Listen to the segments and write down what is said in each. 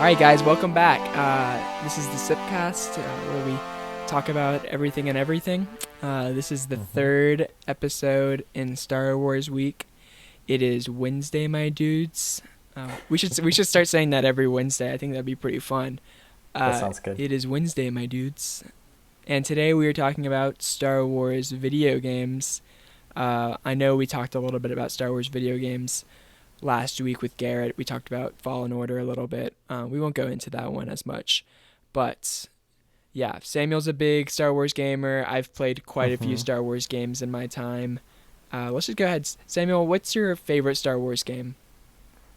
right, guys, welcome back. This is the Sipcast, where we talk about everything and everything. This is the third episode in Star Wars week. It is Wednesday, my dudes. We should start saying that every Wednesday. I think that'd be pretty fun. That sounds good. It is Wednesday, my dudes, and today we are talking about Star Wars video games. I know we talked a little bit about Star Wars video games last week with Garrett. We talked about Fallen Order a little bit. We won't go into that one as much, but yeah, Samuel's a big Star Wars gamer. I've played quite a few Star Wars games in my time. Let's just go ahead. Samuel, what's your favorite Star Wars game?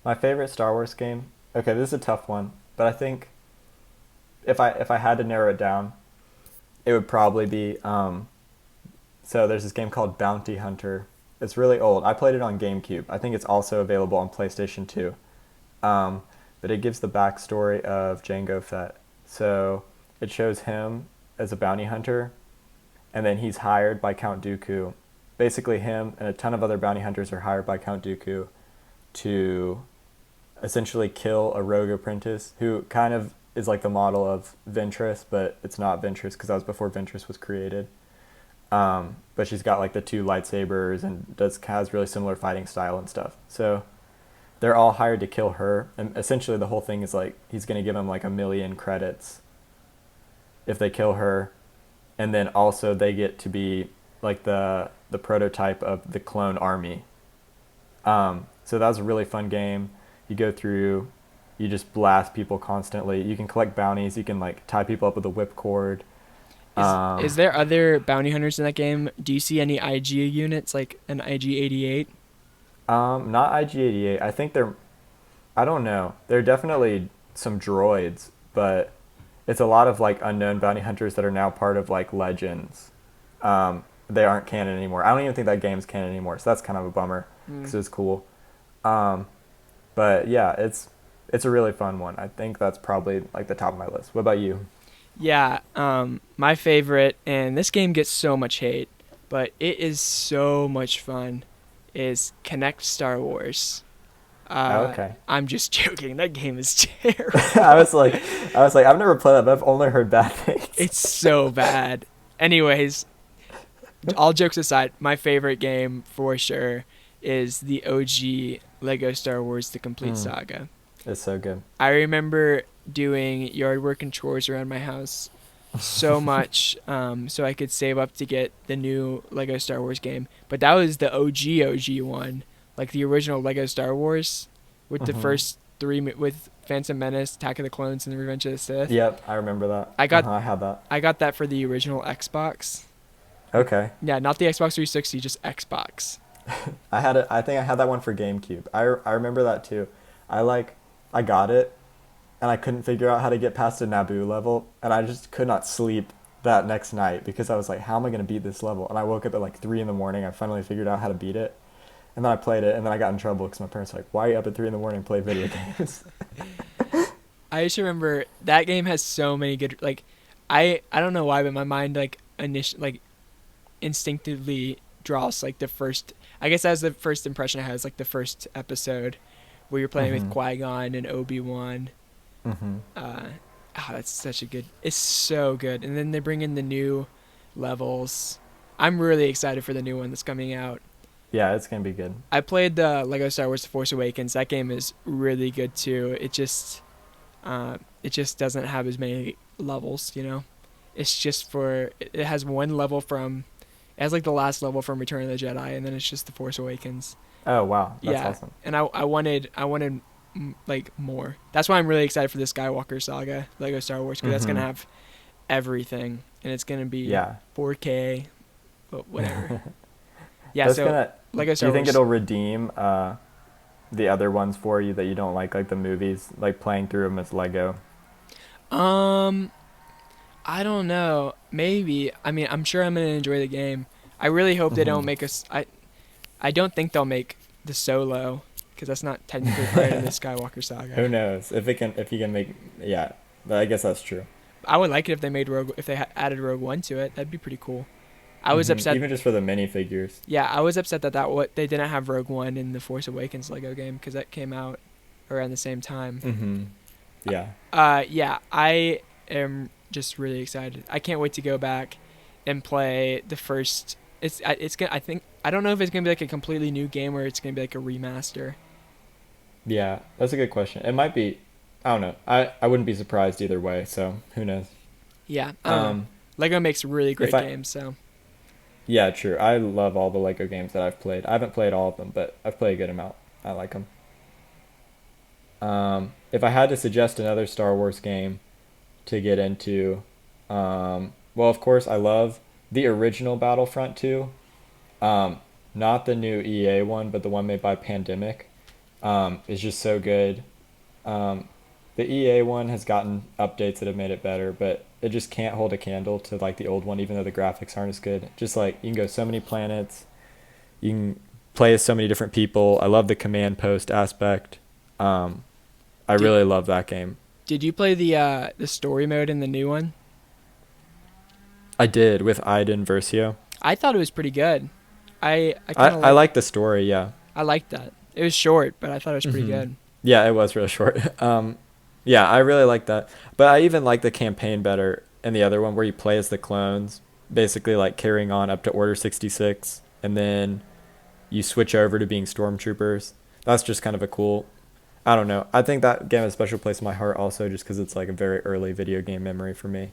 My favorite Star Wars game. Okay, this is a tough one, but I think if I had to narrow it down, it would probably be so there's this game called Bounty Hunter. It's really old. I played it on GameCube. I think it's also available on PlayStation 2. But it gives the backstory of Jango Fett. So it shows him as a bounty hunter, and then he's hired by Count Dooku. Basically, him and a ton of other bounty hunters are hired by Count Dooku to essentially kill a rogue apprentice who kind of is like the model of Ventress, but it's not Ventress because that was before Ventress was created. But she's got like the two lightsabers and has really similar fighting style and stuff. So they're all hired to kill her, and essentially the whole thing is like he's gonna give them like 1,000,000 credits if they kill her, and then also they get to be like the prototype of the clone army. So that was a really fun game. You go through, you just blast people constantly. You can collect bounties. You can like tie people up with a whipcord. Is there other bounty hunters in that game? Do you see any IG units, like an IG-88? Not IG-88. I think I don't know. There are definitely some droids, but it's a lot of like unknown bounty hunters that are now part of like Legends. They aren't canon anymore. I don't even think that game's canon anymore, so that's kind of a bummer because it's cool. But yeah, it's a really fun one. I think that's probably like the top of my list. What about you? Yeah, my favorite, and this game gets so much hate, but it is so much fun, is Connect Star Wars. Okay. I'm just joking. That game is terrible. I was like, I've never played that, but I've only heard bad things. It's so bad. Anyways, all jokes aside, my favorite game for sure is the OG Lego Star Wars The Complete Saga. It's so good. I remember doing yard work and chores around my house so much so I could save up to get the new Lego Star Wars game. But that was the OG one, like the original Lego Star Wars with the first three, with Phantom Menace, Attack of the Clones, and the Revenge of the Sith. Yep, I remember that. I had that. I got that for the original Xbox. Okay. Yeah, not the Xbox 360, just Xbox. I think I had that one for GameCube. I remember that too. I got it, and I couldn't figure out how to get past a Naboo level, and I just could not sleep that next night because I was like, how am I going to beat this level? And I woke up at like 3 a.m. I finally figured out how to beat it, and then I played it, and then I got in trouble because my parents were like, why are you up at 3 a.m. and play video games? I just remember that game has so many good, like, I don't know why, but my mind instinctively draws like the first, I guess that's the first impression I had, is like the first episode where you're playing with Qui-Gon and Obi-Wan. That's such a good, it's so good. And then they bring in the new levels. I'm really excited for the new one that's coming out. Yeah, it's going to be good. I played the Lego Star Wars The Force Awakens. That game is really good too. It just doesn't have as many levels, you know? It's just it has one level it has like the last level from Return of the Jedi, and then it's just The Force Awakens. Oh wow, that's awesome. And I wanted like more. That's why I'm really excited for this Skywalker saga, Lego Star Wars, because that's gonna have everything, and it's gonna be 4K, but whatever. Yeah, Lego Star Wars. Do you think it'll redeem the other ones for you that you don't like the movies, like playing through them as Lego? I don't know. Maybe. I mean, I'm sure I'm gonna enjoy the game. I really hope they don't make us. I don't think they'll make the Solo, because that's not technically part of the Skywalker saga. Who knows if you can make? Yeah, I guess that's true. I would like it if they made added Rogue One to it. That'd be pretty cool. I was upset, even just for the minifigures. Yeah, I was upset that they didn't have Rogue One in the Force Awakens Lego game, because that came out around the same time. Yeah. Yeah, I am just really excited. I can't wait to go back and play the first. It's gonna. I think I don't know if it's gonna be like a completely new game or it's gonna be like a remaster. Yeah, that's a good question. It might be. I don't know. I wouldn't be surprised either way. So who knows? Yeah, I don't know. Um, Lego makes really if great I games, so Yeah, true. I love all the Lego games that I've played. I haven't played all of them, but I've played a good amount. I like them. If I had to suggest another Star Wars game to get into, well, of course, I love the original Battlefront 2. Um, Not the new EA one, but the one made by Pandemic. Is just so good. Um, the EA one has gotten updates that have made it better, but it just can't hold a candle to like the old one, even though the graphics aren't as good. Just like you can go so many planets, you can play as so many different people. I love the command post aspect. Um, I did really love that game. did you play the story mode in the new one? I did with Iden Versio. I thought it was pretty good. I kind of I like like the story. Yeah. I liked that. It was short, but I thought it was pretty Hmm. good. Yeah, it was really short. Yeah, I really like that. But I even like the campaign better in the other one where you play as the clones, basically like carrying on up to Order 66, and then you switch over to being stormtroopers. That's just kind of a cool. I don't know. I think that game has a special place in my heart also just because it's like a very early video game memory for me.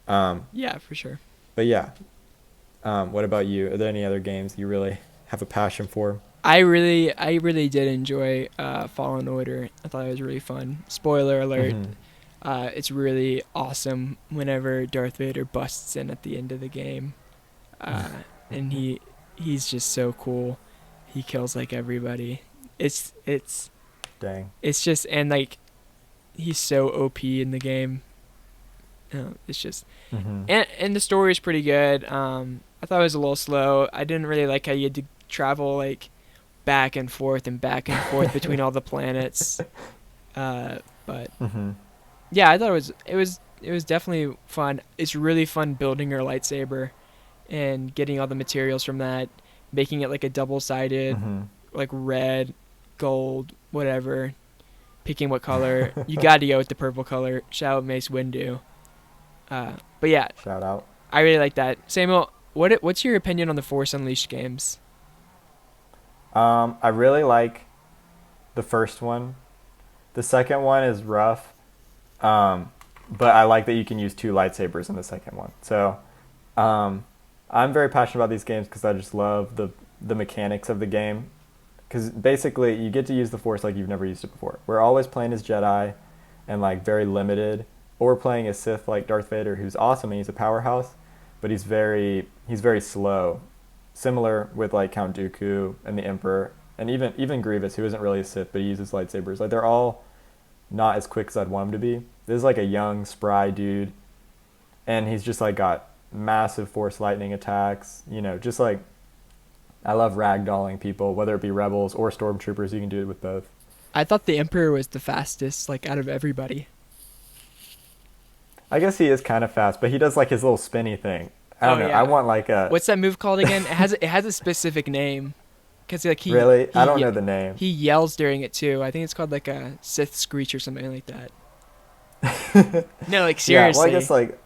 Um, Yeah, for sure. but yeah. What about you? Are there any other games you really have a passion for? I really did enjoy Fallen Order. I thought it was really fun. Spoiler alert: Mm-hmm. it's really awesome whenever Darth Vader busts in at the end of the game, and he's just so cool. He kills like everybody. It's it's Dang. it's just and like he's so OP in the game. It's just Mm-hmm. and the story is pretty good. I thought it was a little slow. I didn't really like how you had to travel like back and forth between all the planets. But Mm-hmm. yeah, I thought it was definitely fun. It's really fun building your lightsaber and getting all the materials from that, making it like a double sided, Mm-hmm. like red, gold, whatever. Picking what color. You got to go with the purple color. Shout out Mace Windu. But yeah, Shout out. I really like that. Samuel, what's your opinion on the Force Unleashed games? I really like the first one. The second one is rough, um, but I like that you can use two lightsabers in the second one. So um, I'm very passionate about these games because I just love the mechanics of the game. Because basically, you get to use the Force like you've never used it before. We're always playing as Jedi, and like very limited, or we're playing as Sith like Darth Vader, who's awesome and he's a powerhouse, but he's very slow. Similar with like Count Dooku and the Emperor, and even Grievous, who isn't really a Sith, but he uses lightsabers. Like they're all not as quick as I'd want him to be. This is like a young, spry dude, and he's just like got massive force lightning attacks. Just like I love ragdolling people, whether it be rebels or stormtroopers. You can do it with both. I thought the Emperor was the fastest, like out of everybody. I guess he is kind of fast, but he does like his little spinny thing. I Oh don't know. I yeah. want like a What's that move called again? It has a specific name, cause like really. I don't know the name. he yells during it too. I think it's called like a Sith screech or something like that. No, like Yeah. Well, I guess seriously. like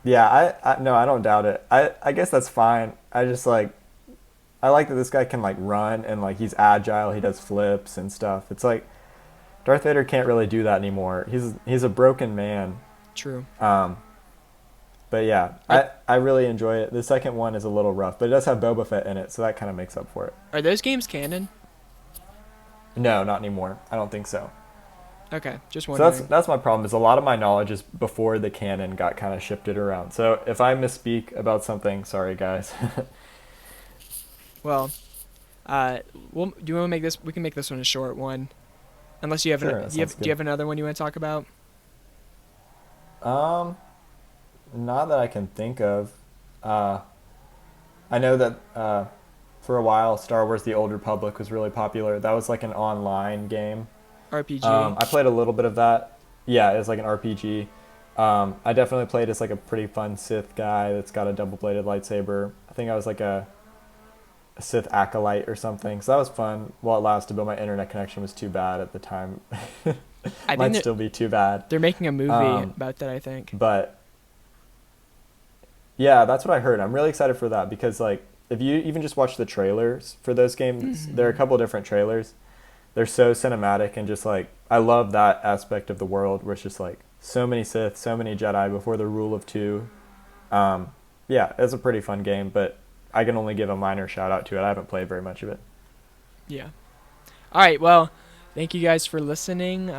yeah. I no. I don't doubt it. I guess that's fine. I just like I like that this guy can like run and like he's agile. He does flips and stuff. It's like Darth Vader can't really do that anymore. He's a broken man. True. Um, but yeah, Are I really enjoy it. The second one is a little rough, but it does have Boba Fett in it, so that kind of makes up for it. are those games canon? No, not anymore. I don't think so. Okay, just So that's wondering. that's my problem. Is a lot of my knowledge is before the canon got kind of shifted around. So if I misspeak about something, sorry guys. Well, uh, do you want to make this? We can make this one a short one, unless you have Sure, that sounds do you good. have another one you want to talk about? Um, Not that I can think of. Uh, I know that for a while, Star Wars: The Old Republic was really popular. That was like an online game. RPG. I played a little bit of that. Yeah, it was like an RPG. I definitely played as like a pretty fun Sith guy that's got a double-bladed lightsaber. I think I was like a Sith acolyte or something. So that was fun while it lasted, but my internet connection was too bad at the time. I think Might still be too bad. they're making a movie Um, about that, I think. but yeah, that's what I heard. I'm really excited for that because like if you even just watch the trailers for those games, there are a Hmm. couple different trailers. They're so cinematic and just like I love that aspect of the world where it's just like so many Sith, so many Jedi before the rule of two. Um, yeah, it's a pretty fun game, but I can only give a minor shout out to it. I haven't played very much of it. Yeah. All right. Well, thank you guys for listening.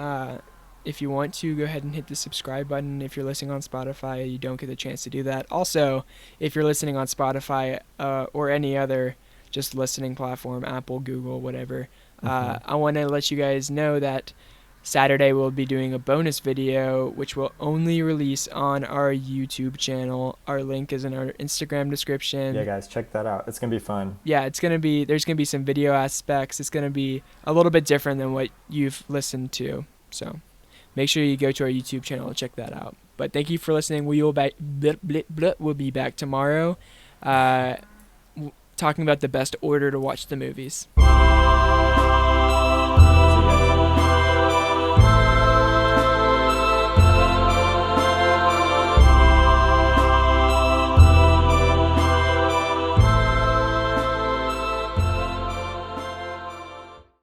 If you want to, go ahead and hit the subscribe button. If you're listening on Spotify, you don't get the chance to do that. Also, if you're listening on Spotify or any other just listening platform, Apple, Google, whatever, Hmm. I want to let you guys know that Saturday we'll be doing a bonus video, which will only release on our YouTube channel. Our link is in our Instagram Yeah, description. guys, check that out. It's gonna be fun. Yeah, there's gonna be some video aspects. It's gonna be a little bit different than what you've listened to. So make sure you go to our YouTube channel and check that out. But thank you for listening. We'll be back tomorrow, uh, talking about the best order to watch the movies.